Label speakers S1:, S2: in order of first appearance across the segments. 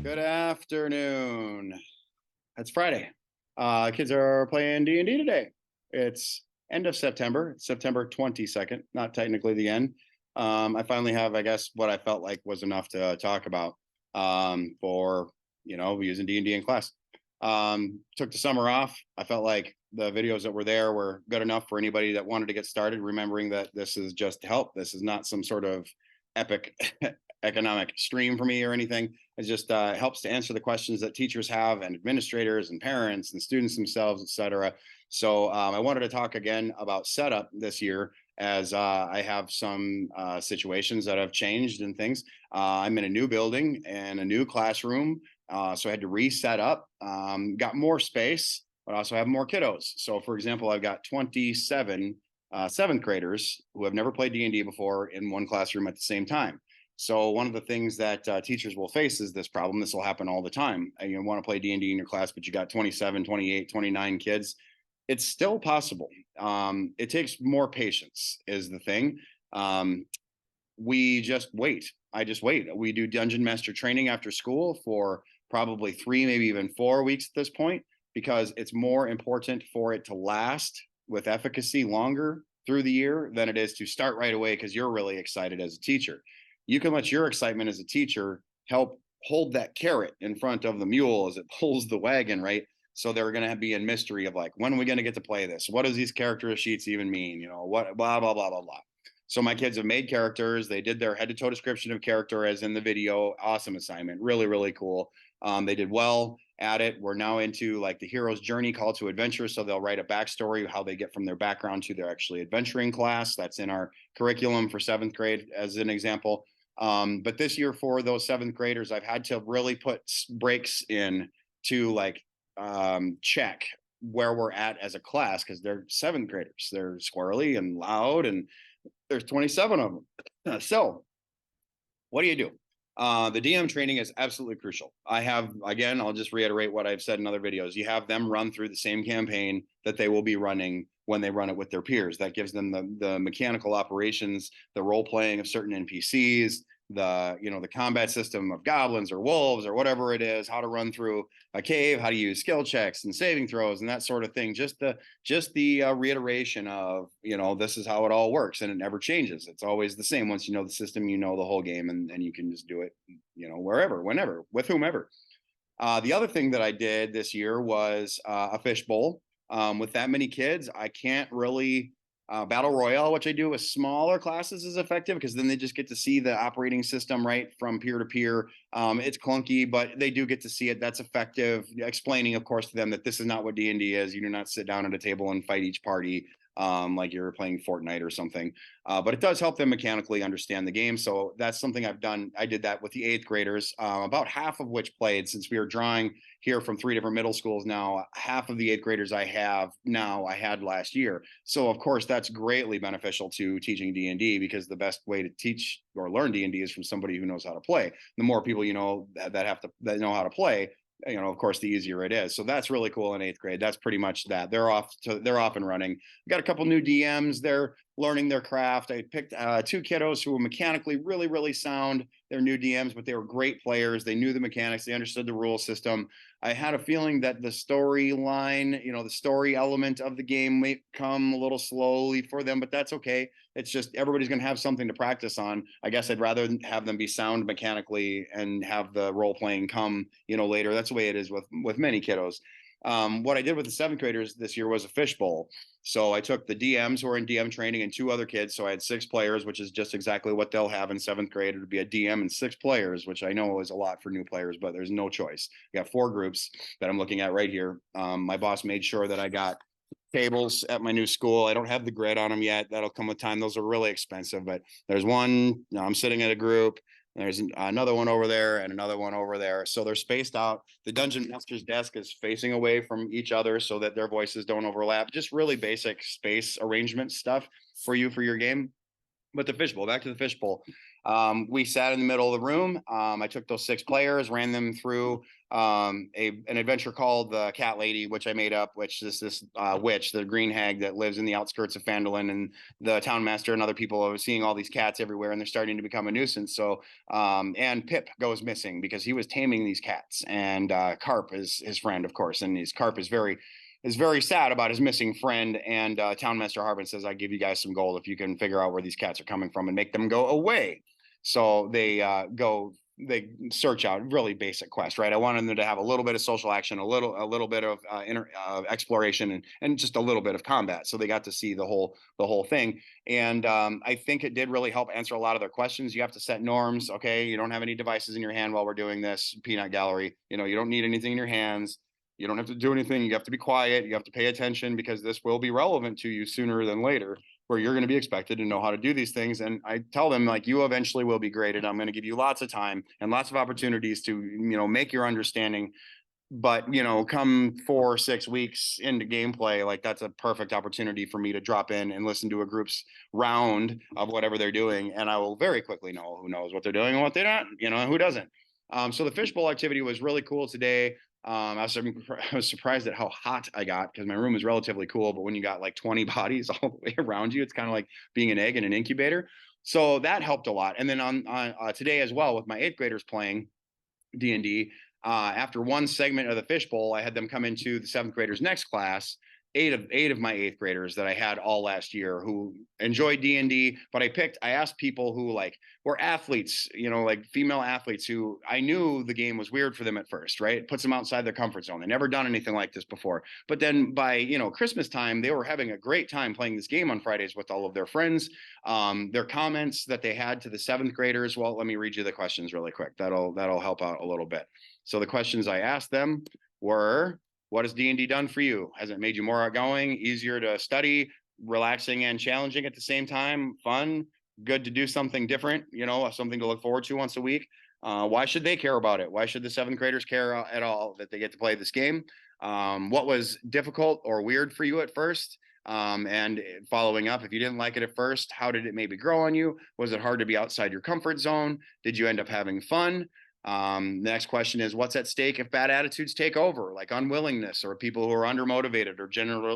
S1: Good afternoon. It's Friday. Kids are playing D&D today. It's end of September. It's September 22nd, not technically the end. I finally have, I guess, what I felt like was enough to talk about for, using D&D in class. Took the summer off. I felt like the videos that were there were good enough for anybody that wanted to get started, remembering that this is just help. This is not some sort of epic economic stream for me or anything. It just helps to answer the questions that teachers have and administrators and parents and students themselves, etc. So I wanted to talk again about setup this year as I have some situations that have changed and things. I'm in a new building and a new classroom. So I had to reset up, got more space, but also have more kiddos. So for example, I've got 27 seventh graders who have never played D&D before in one classroom at the same time. So one of the things that teachers will face is this problem. This will happen all the time. You want to play D&D in your class, but you got 27, 28, 29 kids. It's still possible. It takes more patience is the thing. We just wait. I just wait. We do dungeon master training after school for probably 3, maybe even 4 weeks at this point, because it's more important for it to last with efficacy longer through the year than it is to start right away because you're really excited as a teacher. You can let your excitement as a teacher help hold that carrot in front of the mule as it pulls the wagon, right? So they're going to be in mystery of like, when are we going to get to play this? What does these character sheets even mean? What, blah, blah, blah, blah, blah. So my kids have made characters. They did their head to toe description of character as in the video. Awesome assignment. Really, really cool. They did well at it. We're now into like the hero's journey call to adventure. So they'll write a backstory, how they get from their background to their actually adventuring class. That's in our curriculum for 7th grade as an example. But this year for those 7th graders, I've had to really put breaks in to like check where we're at as a class because they're 7th graders. They're squirrely and loud, and there's 27 of them. So what do you do? The DM training is absolutely crucial. I have, again, I'll just reiterate what I've said in other videos. You have them run through the same campaign that they will be running when they run it with their peers. That gives them the mechanical operations, the role playing of certain NPCs, the combat system of goblins or wolves or whatever it is, how to run through a cave, how to use skill checks and saving throws and that sort of thing. Just the reiteration of, this is how it all works, and it never changes. It's always the same. Once you know the system, you know the whole game, and you can just do it, wherever, whenever, with whomever. The other thing that I did this year was a fishbowl. With that many kids, I can't really battle royale, which I do with smaller classes, is effective because then they just get to see the operating system right from peer to peer. It's clunky, but they do get to see it. That's effective. Explaining, of course, to them that this is not what D&D is. You do not sit down at a table and fight each party like you're playing Fortnite or something. But it does help them mechanically understand the game. So that's something I've done. I did that with the 8th graders, about half of which played. Since we are drawing here from 3 different middle schools now, half of the 8th graders I have now I had last year. So of course that's greatly beneficial to teaching D&D, because the best way to teach or learn D&D is from somebody who knows how to play. The more people that know how to play, of course, the easier it is. So that's really cool in 8th grade. That's pretty much that. They're off and running. We got a couple new DMs. They're learning their craft. I picked 2 kiddos who were mechanically really, really sound. They're new DMs, but they were great players. They knew the mechanics. They understood the rule system. I had a feeling that the storyline, the story element of the game may come a little slowly for them, but that's okay. It's just everybody's going to have something to practice on. I guess I'd rather have them be sound mechanically and have the role playing come, later. That's the way it is with many kiddos. What I did with the 7th graders this year was a fishbowl. So I took the DMs who are in DM training and 2 other kids. So I had 6 players, which is just exactly what they'll have in 7th grade. It would be a DM and 6 players, which I know is a lot for new players, but there's no choice. I got 4 groups that I'm looking at right here. My boss made sure that I got tables at my new school. I don't have the grid on them yet. That'll come with time. Those are really expensive, but there's one, I'm sitting at a group. There's another one over there and another one over there. So they're spaced out. The dungeon master's desk is facing away from each other so that their voices don't overlap. Just really basic space arrangement stuff for your game. But the fishbowl, back to the fishbowl. We sat in the middle of the room. I took those 6 players, ran them through an adventure called the Cat Lady, which I made up, which is this witch, the green hag that lives in the outskirts of Phandalin, and the town master and other people are seeing all these cats everywhere, and they're starting to become a nuisance. So, and Pip goes missing because he was taming these cats, and Carp is his friend, of course, and his Carp is very sad about his missing friend. And Town Master Harbin says, "I give you guys some gold if you can figure out where these cats are coming from and make them go away." So they search out, really basic quest, right? I wanted them to have a little bit of social action, a little bit of exploration, and just a little bit of combat. So they got to see the whole thing. And I think it did really help answer a lot of their questions. You have to set norms. Okay, you don't have any devices in your hand while we're doing this peanut gallery. You don't need anything in your hands. You don't have to do anything. You have to be quiet. You have to pay attention, because this will be relevant to you sooner than later, where you're going to be expected to know how to do these things. And I tell them, like, you eventually will be graded. I'm going to give you lots of time and lots of opportunities to, make your understanding. But, come 4 or 6 weeks into gameplay, like, that's a perfect opportunity for me to drop in and listen to a group's round of whatever they're doing. And I will very quickly know who knows what they're doing and what they're not, who doesn't. So the fishbowl activity was really cool today. I was surprised at how hot I got, because my room is relatively cool, but when you got like 20 bodies all the way around you, it's kind of like being an egg in an incubator. So that helped a lot. And then on today as well, with my 8th graders playing D&D, after one segment of the fishbowl, I had them come into the 7th graders next class. Eight of my 8th graders that I had all last year who enjoyed D&D, but I asked people who were athletes, like female athletes, who I knew the game was weird for them at first, right? It puts them outside their comfort zone. They never done anything like this before. But then by, Christmas time, they were having a great time playing this game on Fridays with all of their friends. Their comments that they had to the 7th graders, well, let me read you the questions really quick. That'll help out a little bit. So the questions I asked them were, what has D&D done for you? Has it made you more outgoing, easier to study, relaxing and challenging at the same time, fun, good to do something different, something to look forward to once a week? Why should they care about it? Why should the 7th graders care at all that they get to play this game? What was difficult or weird for you at first? And following up, if you didn't like it at first, how did it maybe grow on you? Was it hard to be outside your comfort zone? Did you end up having fun? The next question is, what's at stake if bad attitudes take over, like unwillingness, or people who are undermotivated or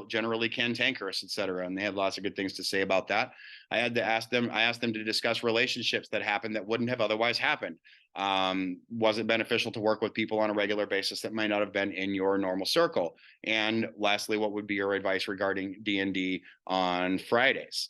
S1: generally cantankerous, etc. And they had lots of good things to say about that. I asked them to discuss relationships that happened that wouldn't have otherwise happened. Was it beneficial to work with people on a regular basis that might not have been in your normal circle? And lastly, what would be your advice regarding D&D on Fridays?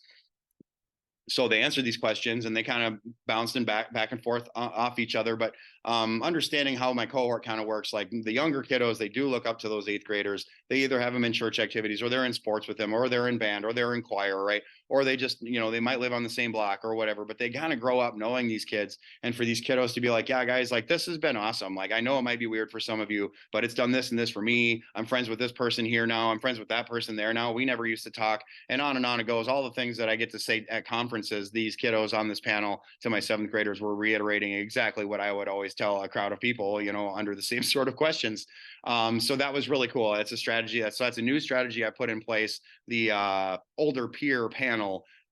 S1: So they answered these questions, and they kind of bounced and back and forth off each other. But understanding how my cohort kind of works, like the younger kiddos, they do look up to those 8th graders. They either have them in church activities, or they're in sports with them, or they're in band, or they're in choir, right? Or they just, they might live on the same block or whatever, but they kind of grow up knowing these kids. And for these kiddos to be like, yeah, guys, like, this has been awesome. Like, I know it might be weird for some of you, but it's done this and this for me. I'm friends with this person here now. I'm friends with that person there now. We never used to talk, and on it goes. All the things that I get to say at conferences, these kiddos on this panel to my 7th graders were reiterating exactly what I would always tell a crowd of people, under the same sort of questions. So that was really cool. It's a strategy. That's a new strategy I put in place. The older peer panel,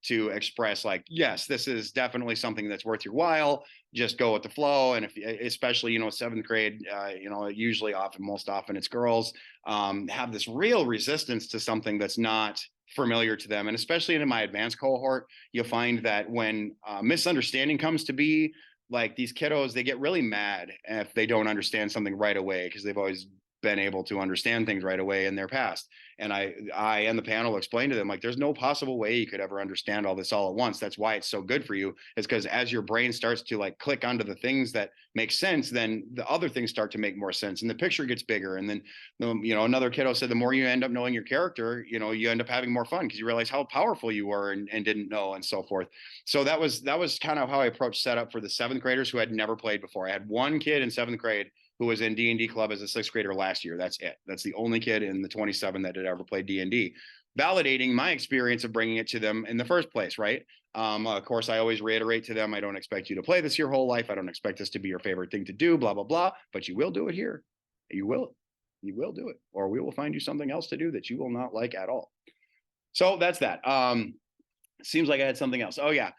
S1: to express, like, yes, this is definitely something that's worth your while. Just go with the flow. And if, especially, 7th grade, most often it's girls, have this real resistance to something that's not familiar to them. And especially in my advanced cohort, you'll find that when misunderstanding comes to be, like, these kiddos, they get really mad if they don't understand something right away, because they've always been able to understand things right away in their past. And I and the panel explained to them, like, there's no possible way you could ever understand all this all at once. That's why it's so good for you, is because as your brain starts to, like, click onto the things that make sense, then the other things start to make more sense, and the picture gets bigger. And then, another kiddo said, the more you end up knowing your character, you end up having more fun, because you realize how powerful you were and didn't know, and so forth. So that was kind of how I approached setup for the 7th graders who had never played before. I had one kid in 7th grade who was in D&D club as a 6th grader last year. That's it. That's the only kid in the 27 that had ever played D&D, validating my experience of bringing it to them in the first place, right? Of course, I always reiterate to them, I don't expect you to play this your whole life. I don't expect this to be your favorite thing to do, blah, blah, blah, but you will do it here. You will do it, or we will find you something else to do that you will not like at all. So that's that. Seems like I had something else. Oh yeah.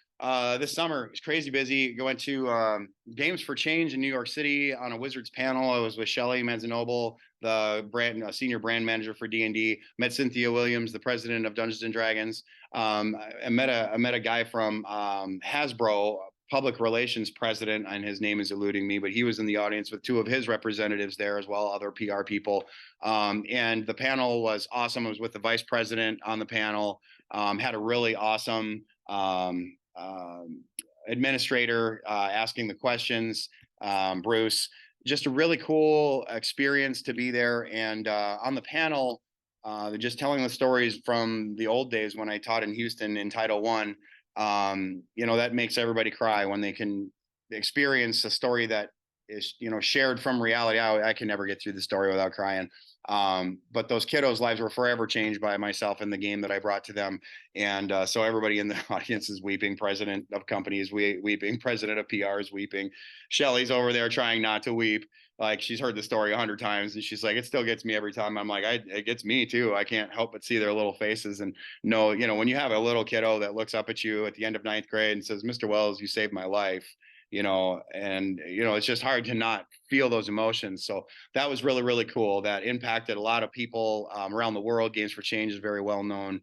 S1: This summer it's crazy busy. Went to Games for Change in New York City on a Wizards panel. I was with Shelly Manzanoble, the brand senior brand manager for D&D. Met Cynthia Williams, the president of Dungeons and Dragons. I met a guy from Hasbro, public relations president, and his name is eluding me, but he was in the audience with two of his representatives there as well, other PR people. And the panel was awesome. I was with the vice president on the panel. Had a really awesome administrator asking the questions, Bruce. Just a really cool experience to be there. And on the panel, just telling the stories from the old days when I taught in Houston in Title I. That makes everybody cry when they can experience a story that is, shared from reality. I can never get through the story without crying. But those kiddos' lives were forever changed by myself and the game that I brought to them. And so everybody in the audience is weeping. President of companies weeping. President of PR is weeping. Shelly's over there trying not to weep. Like, she's heard the story 100 times, and she's like, it still gets me every time. I'm like, it gets me too. I can't help but see their little faces and know, when you have a little kiddo that looks up at you at the end of 9th grade and says, Mr. Wells, you saved my life. It's just hard to not feel those emotions. So that was really, really cool. That impacted a lot of people around the world. Games for Change is very well known.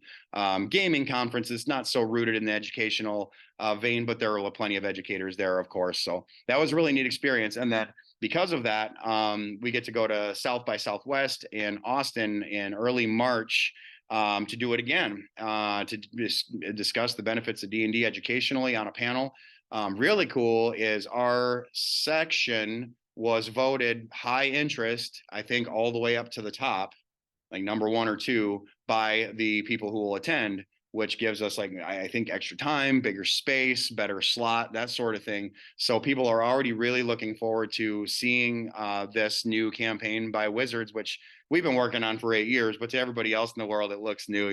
S1: Gaming conferences, not so rooted in the educational vein, but there are plenty of educators there, of course. So that was a really neat experience. And then because of that, we get to go to South by Southwest in Austin in early March to do it again, to discuss the benefits of D&D educationally on a panel. Really cool is our section was voted high interest, I think all the way up to the top, like number 1 or 2 by the people who will attend, which gives us, like, I think, extra time, bigger space, better slot, that sort of thing. So people are already really looking forward to seeing this new campaign by Wizards, which we've been working on for 8 years, but to everybody else in the world, it looks new,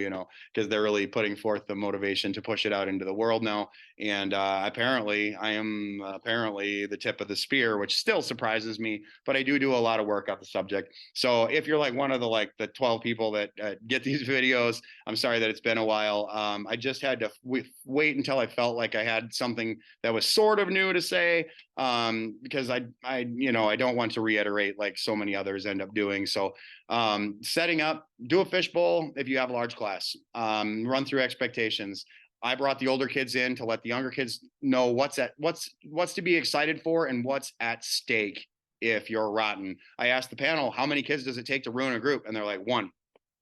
S1: because they're really putting forth the motivation to push it out into the world now. And apparently I am the tip of the spear, which still surprises me, but I do a lot of work on the subject. So if you're like one of the 12 people that get these videos, I'm sorry that it's been a while. I just had to wait until I felt like I had something that was sort of new to say, because I don't want to reiterate like so many others end up doing. So setting up, do a fishbowl if you have a large class, run through expectations. I brought the older kids in to let the younger kids know what's to be excited for and what's at stake if you're rotten. I asked the panel, how many kids does it take to ruin a group? And they're like, 1.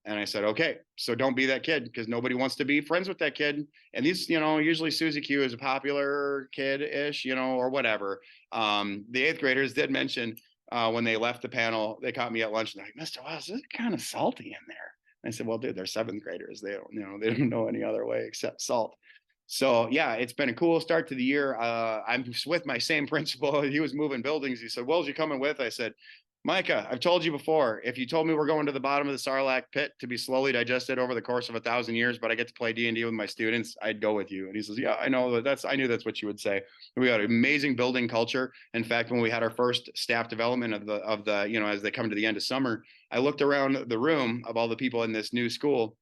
S1: And I said, okay, so don't be that kid, because nobody wants to be friends with that kid. And these, usually Susie Q is a popular kid-ish, or whatever. The 8th graders did mention when they left the panel, they caught me at lunch and they're like, Mr. Wells, this is kind of salty in there. And I said, well, dude, they're 7th graders. They don't know any other way except salt. So yeah, it's been a cool start to the year. I'm with my same principal. He was moving buildings. He said, Wells, you coming with? I said, Micah, I've told you before, if you told me we're going to the bottom of the Sarlacc pit to be slowly digested over the course of 1,000 years, but I get to play D&D with my students, I'd go with you. And he says, yeah, I know I knew that's what you would say. We got an amazing building culture. In fact, when we had our first staff development of the as they come to the end of summer, I looked around the room of all the people in this new school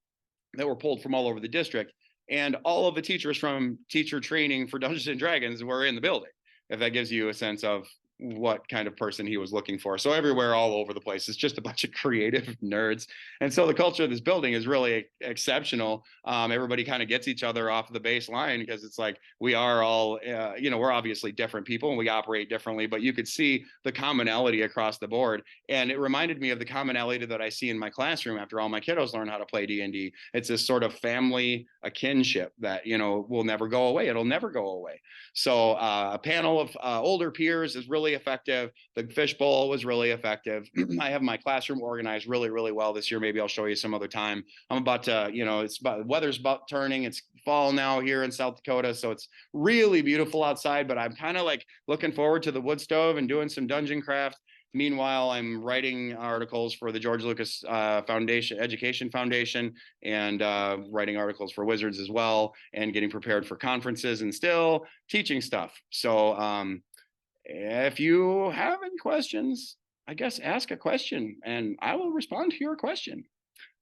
S1: that were pulled from all over the district. And all of the teachers from teacher training for Dungeons and Dragons were in the building, if that gives you a sense of what kind of person he was looking for. So everywhere, all over the place, it's just a bunch of creative nerds. And so the culture of this building is really exceptional. Everybody kind of gets each other off the baseline, because it's like, we are all, we're obviously different people and we operate differently, but you could see the commonality across the board. And it reminded me of the commonality that I see in my classroom after all my kiddos learn how to play D&D. It's this sort of family, a kinship that, will never go away. It'll never go away. So a panel of older peers is really effective. The fishbowl was really effective. I have my classroom organized really, really well this year. Maybe I'll show you some other time. I'm about to, weather's about turning. It's fall now here in South Dakota, so it's really beautiful outside, but I'm kind of like looking forward to the wood stove and doing some dungeon craft. Meanwhile, I'm writing articles for the George Lucas Education Foundation, and writing articles for Wizards as well, and getting prepared for conferences and still teaching stuff. So if you have any questions, I guess ask a question and I will respond to your question.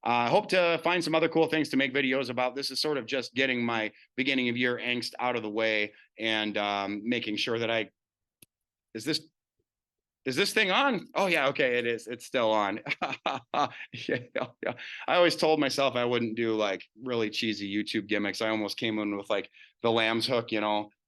S1: I hope to find some other cool things to make videos about. This is sort of just getting my beginning of year angst out of the way and making sure that is this is this thing on? Oh yeah, okay, it is. It's still on. Yeah, yeah. I always told myself I wouldn't do like really cheesy YouTube gimmicks. I almost came in with like the lamb's hook,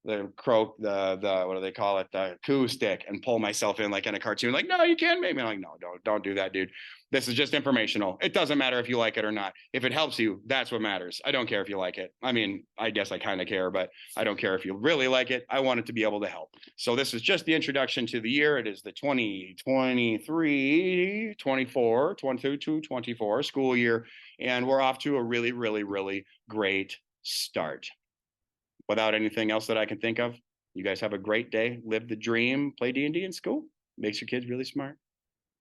S1: the croak, the what do they call it, the coup stick, and pull myself in like in a cartoon. Like, no, you can't make me. I'm like, no, don't do that, dude. This is just informational. It doesn't matter if you like it or not. If it helps you, that's what matters. I don't care if you like it. I mean, I guess I kind of care, but I don't care if you really like it. I want it to be able to help. So this is just the introduction to the year. It is the 2023, 24, 22, 24 school year, and we're off to a really, really, really great start. Without anything else that I can think of, you guys have a great day. Live the dream. Play D&D in school. Makes your kids really smart.